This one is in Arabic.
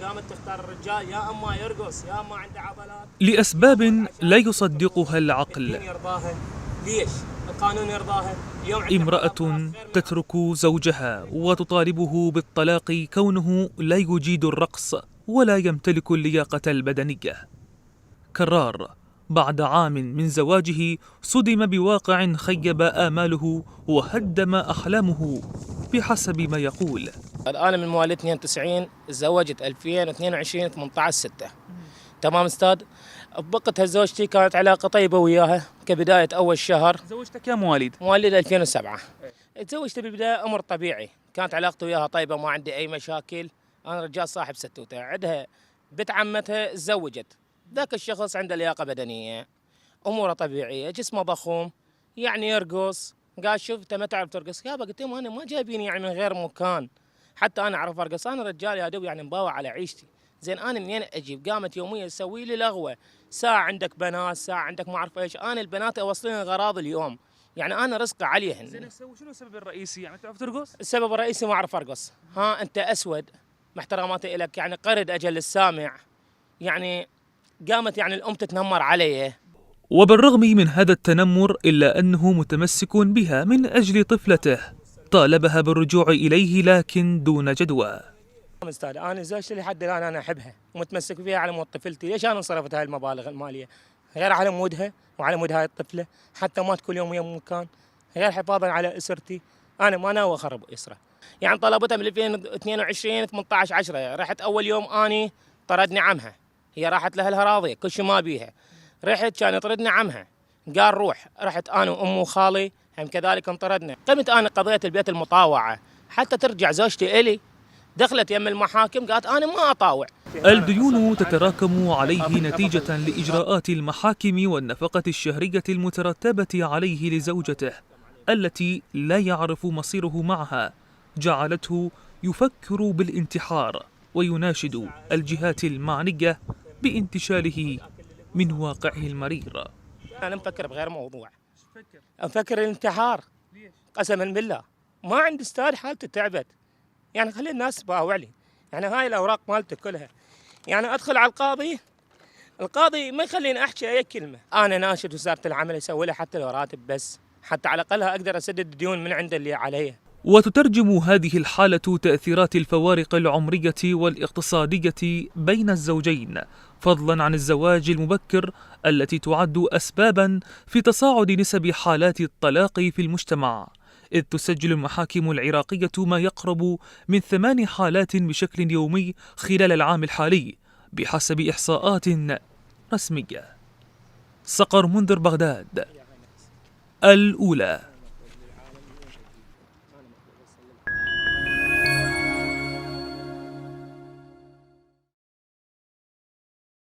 قامت تختار الرجال يا اما يرقص يا اما عنده عضلات لأسباب لا يصدقها العقل. الدين يرضاها. ليش؟ القانون يرضاها. اليوم عندنا امرأة تترك زوجها وتطالبه بالطلاق كونه لا يجيد الرقص ولا يمتلك اللياقة البدنية. كرار بعد عام من زواجه صدم بواقع خيب آماله وهدم أحلامه بحسب ما يقول. انا من مواليد 92 تزوجت 2022 18/6. تمام استاذ. بوقتها زوجتي كانت علاقه طيبه وياها كبدايه اول شهر. زوجتك يا مواليد؟ مواليد 2007. تزوجت بالبدايه امر طبيعي، كانت علاقتي وياها طيبه ما عندي اي مشاكل. انا رجال صاحب ستوته، عندها بنت عمتها تزوجت، ذاك الشخص عنده لياقه بدنيه، اموره طبيعيه، جسمه ضخم، يعني يرقص. قال شوف انت ما تعرف ترقص. يابا قلت له انا ما جايبيني يعني من غير مكان، حتى انا اعرف ارقص، انا رجال يا دوب يعني مباوع على عيشتي. زين انا منين اجيب؟ قامت يوميا تسوي لي لغوه، ساعه عندك بنات، ساعه عندك ما اعرف ايش. انا البنات اوصلين غراض اليوم، يعني انا رزقي عليهن. زين شنو السبب الرئيسي؟ يعني تعرف ترقص؟ السبب الرئيسي ما اعرف ارقص. ها انت اسود، مع احتراماتي لك، يعني قرد اجل السامع. يعني قامت يعني الام تتنمر علي. وبالرغم من هذا التنمر إلا أنه متمسك بها من أجل طفلته، طالبها بالرجوع إليه لكن دون جدوى. استاذ انا زوجتي لحد الان انا احبها ومتمسك فيها على مود طفلتي. ليش انا صرفت هاي المبالغ الماليه؟ غير على مودها وعلى مود هاي الطفله، حتى مات كل يوم ويا مكان، غير حفاظا على اسرتي. انا ما ناوي اخرب اسره. يعني طلبتها من 2022 18/10. رحت اول يوم اني طردني عمها، هي راحت لاهلها راضيه كل شيء ما بيها. رحت كان يطردني عمها، قال روح. رحت انا وام وخالي هم كذلك انطردنا. قمت انا قضيت البيت المطاوعه حتى ترجع زوجتي الي. دخلت يم المحاكم قالت انا ما اطاوع. الديون تتراكم عليه نتيجة لإجراءات المحاكم والنفقة الشهرية المترتبة عليه لزوجته التي لا يعرف مصيره معها، جعلته يفكر بالانتحار ويناشد الجهات المعنية بانتشاله من واقعه المرير. انا مفكر بغير موضوع، مفكر الانتحار. قسما بالله ما عندي استاذ، حالتي تعبت. يعني خلي الناس تباوع لي، يعني هاي الاوراق مالته كلها، يعني ادخل على القاضي ما يخليني احكي اي كلمه. انا ناشد وزاره العمل يسوي لها حتى لو راتب بس، حتى على الاقل اقدر اسدد الديون من عند اللي علي. وتترجم هذه الحالة تأثيرات الفوارق العمرية والاقتصادية بين الزوجين، فضلا عن الزواج المبكر التي تعد أسبابا في تصاعد نسب حالات الطلاق في المجتمع، إذ تسجل المحاكم العراقية ما يقرب من 8 حالات بشكل يومي خلال العام الحالي بحسب إحصاءات رسمية. صقر منذر، بغداد الأولى.